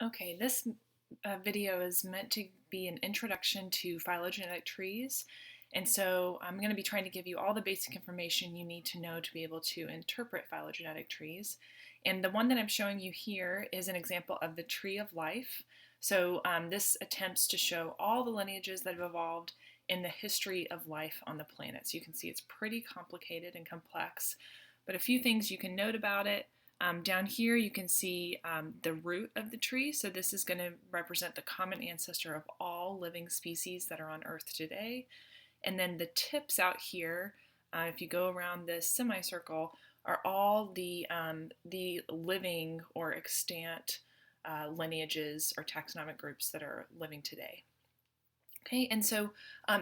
Okay, this video is meant to be an introduction to phylogenetic trees. And so I'm going to be trying to give you all the basic information you need to know to be able to interpret phylogenetic trees. And the one that I'm showing you here is an example of the tree of life. So this attempts to show all the lineages that have evolved in the history of life on the planet. So you can see it's pretty complicated and complex. But a few things you can note about it. Down here you can see the root of the tree. So this is going to represent the common ancestor of all living species that are on Earth today. And then the tips out here, if you go around this semicircle, are all the living or extant lineages or taxonomic groups that are living today. Okay, and so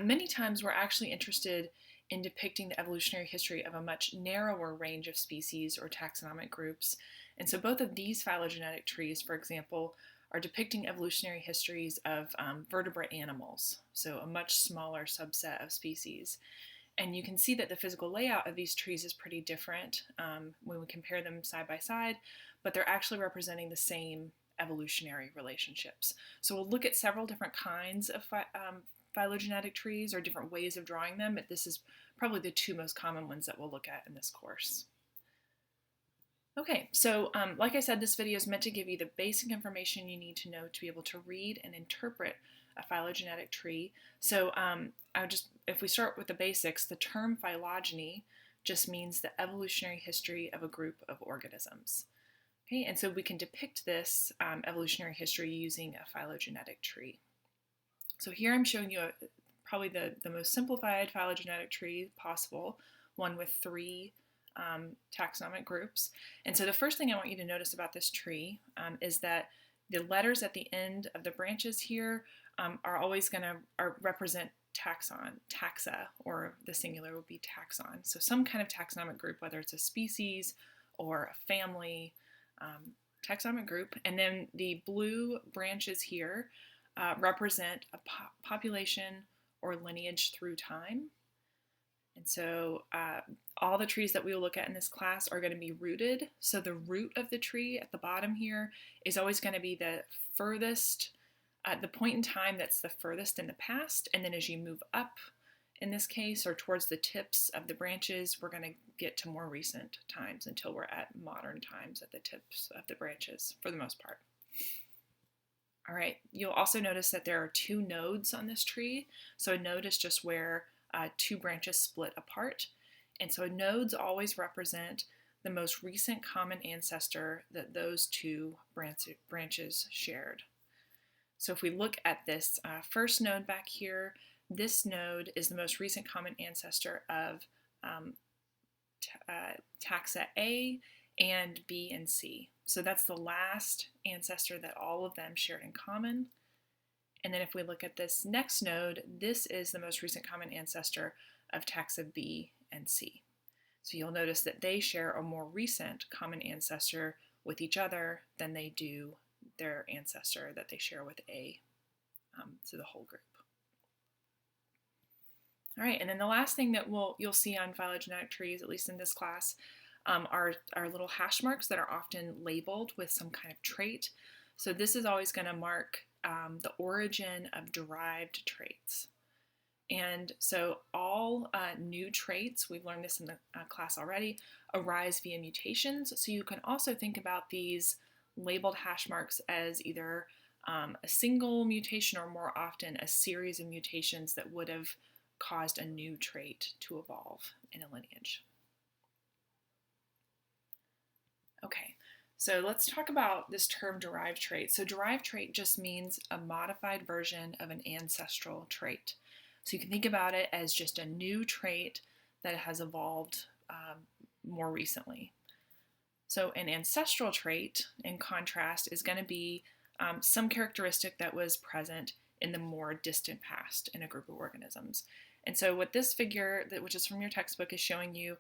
many times we're actually interested in depicting the evolutionary history of a much narrower range of species or taxonomic groups. And so both of these phylogenetic trees, for example, are depicting evolutionary histories of vertebrate animals, so a much smaller subset of species. And you can see that the physical layout of these trees is pretty different when we compare them side by side, but they're actually representing the same evolutionary relationships. So we'll look at several different kinds of phylogenetic trees or different ways of drawing them, but this is probably the two most common ones that we'll look at in this course. Okay, so like I said, this video is meant to give you the basic information you need to know to be able to read and interpret a phylogenetic tree. So if we start with the basics, the term phylogeny just means the evolutionary history of a group of organisms. Okay, and so we can depict this evolutionary history using a phylogenetic tree. So here I'm showing you probably the most simplified phylogenetic tree possible, one with three taxonomic groups. And so the first thing I want you to notice about this tree is that the letters at the end of the branches here are always going to represent taxa, or the singular would be taxon. So some kind of taxonomic group, whether it's a species or a family taxonomic group. And then the blue branches here represent a population or lineage through time. And so all the trees that we will look at in this class are going to be rooted. So the root of the tree at the bottom here is always going to be the furthest, the point in time that's the furthest in the past. And then as you move up in this case, or towards the tips of the branches, we're going to get to more recent times until we're at modern times at the tips of the branches for the most part. All right, you'll also notice that there are two nodes on this tree. So a node is just where two branches split apart. And so nodes always represent the most recent common ancestor that those two branches shared. So if we look at this first node back here, this node is the most recent common ancestor of taxa A and B and C. So that's the last ancestor that all of them shared in common. And then if we look at this next node, this is the most recent common ancestor of taxa B and C. So you'll notice that they share a more recent common ancestor with each other than they do their ancestor that they share with A, so the whole group. All right, and then the last thing that you'll see on phylogenetic trees, at least in this class, are little hash marks that are often labeled with some kind of trait. So this is always going to mark the origin of derived traits. And so all new traits, we've learned this in the class already, arise via mutations. So you can also think about these labeled hash marks as either a single mutation or more often a series of mutations that would have caused a new trait to evolve in a lineage. Okay, so let's talk about this term derived trait. So derived trait just means a modified version of an ancestral trait. So you can think about it as just a new trait that has evolved more recently. So an ancestral trait, in contrast, is going to be some characteristic that was present in the more distant past in a group of organisms. And so what this figure, which is from your textbook, is showing you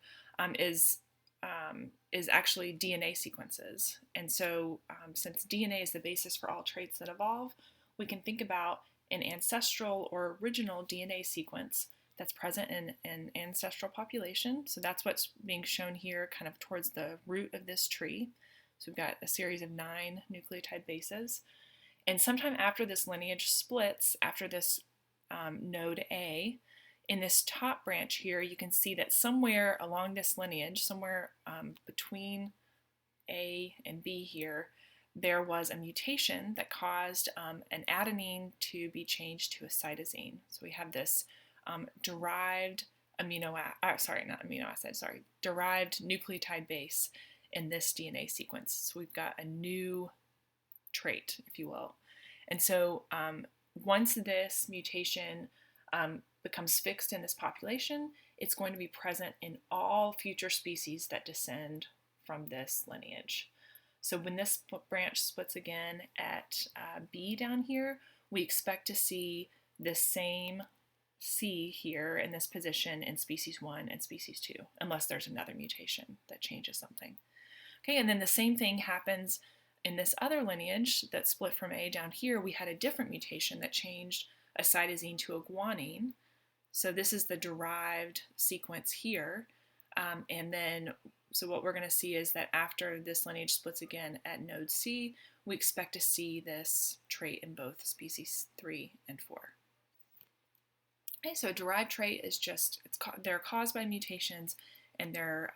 is actually DNA sequences. And so since DNA is the basis for all traits that evolve, we can think about an ancestral or original DNA sequence that's present in an ancestral population. So that's what's being shown here kind of towards the root of this tree. So we've got a series of 9 nucleotide bases. And sometime after this lineage splits, after this node A, in this top branch here, you can see that somewhere along this lineage, somewhere between A and B here, there was a mutation that caused an adenine to be changed to a cytosine. So we have this derived derived nucleotide base in this DNA sequence. So we've got a new trait, if you will. And so once this mutation becomes fixed in this population, it's going to be present in all future species that descend from this lineage. So when this branch splits again at B down here, we expect to see this same C here in this position in species 1 and species 2, unless there's another mutation that changes something. Okay, and then the same thing happens in this other lineage that split from A down here. We had a different mutation that changed a cytosine to a guanine. So this is the derived sequence here. And then, so what we're going to see is that after this lineage splits again at node C, we expect to see this trait in both species 3 and 4. Okay, so a derived trait is just, they're caused by mutations, and they're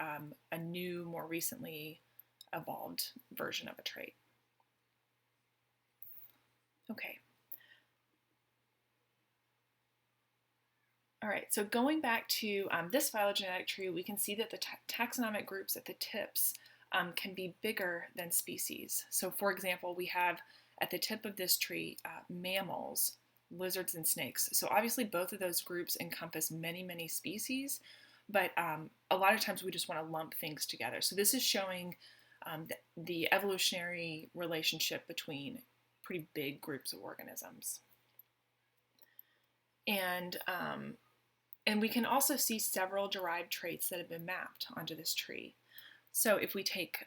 a new, more recently evolved version of a trait. Okay. All right, so going back to this phylogenetic tree, we can see that the taxonomic groups at the tips can be bigger than species. So for example, we have at the tip of this tree mammals, lizards, and snakes. So obviously both of those groups encompass many, many species, but a lot of times we just want to lump things together. So this is showing the evolutionary relationship between pretty big groups of organisms. And we can also see several derived traits that have been mapped onto this tree. So if we take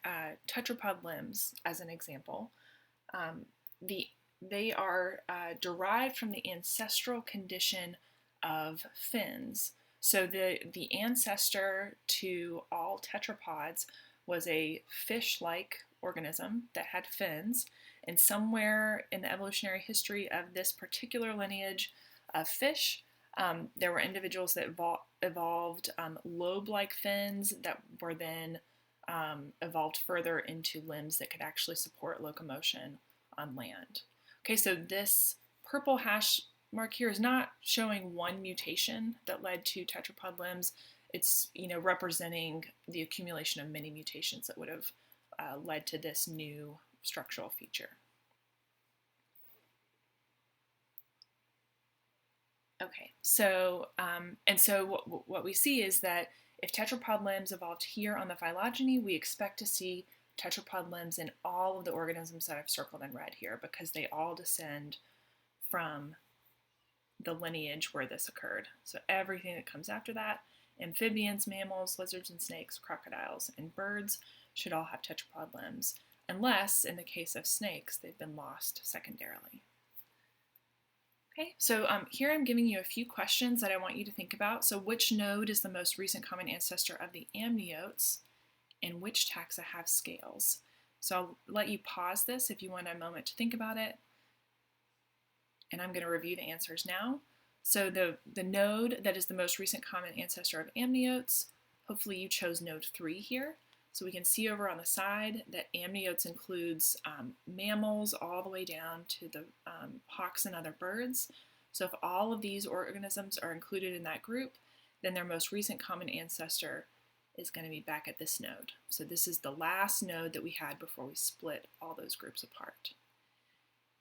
tetrapod limbs as an example, they are derived from the ancestral condition of fins. So the ancestor to all tetrapods was a fish-like organism that had fins, and somewhere in the evolutionary history of this particular lineage of fish, there were individuals that evolved lobe-like fins that were then evolved further into limbs that could actually support locomotion on land. Okay, so this purple hash mark here is not showing one mutation that led to tetrapod limbs. It's representing the accumulation of many mutations that would have led to this new structural feature. Okay, so what we see is that if tetrapod limbs evolved here on the phylogeny, we expect to see tetrapod limbs in all of the organisms that I've circled in red here, because they all descend from the lineage where this occurred. So everything that comes after that, amphibians, mammals, lizards and snakes, crocodiles, and birds should all have tetrapod limbs, unless in the case of snakes, they've been lost secondarily. Okay, so here I'm giving you a few questions that I want you to think about. So which node is the most recent common ancestor of the amniotes, and which taxa have scales? So I'll let you pause this if you want a moment to think about it, and I'm going to review the answers now. So the node that is the most recent common ancestor of amniotes, hopefully you chose node 3 here. So we can see over on the side that amniotes includes mammals all the way down to the hawks and other birds. So if all of these organisms are included in that group, then their most recent common ancestor is going to be back at this node. So this is the last node that we had before we split all those groups apart.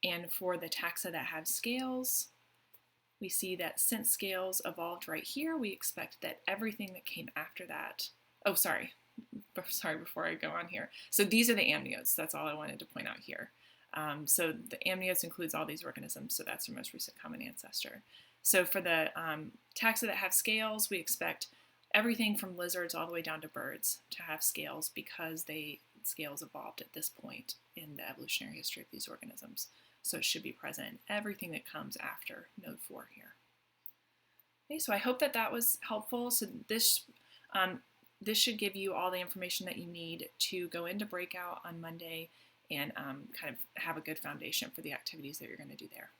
And for the taxa that have scales, we see that since scales evolved right here, we expect that everything that came after that, before I go on here. So these are the amniotes. That's all I wanted to point out here. So the amniotes includes all these organisms, so that's their most recent common ancestor. So for the taxa that have scales, we expect everything from lizards all the way down to birds to have scales, because scales evolved at this point in the evolutionary history of these organisms. So it should be present in everything that comes after node 4 here. Okay, so I hope that that was helpful. So this should give you all the information that you need to go into breakout on Monday and kind of have a good foundation for the activities that you're going to do there.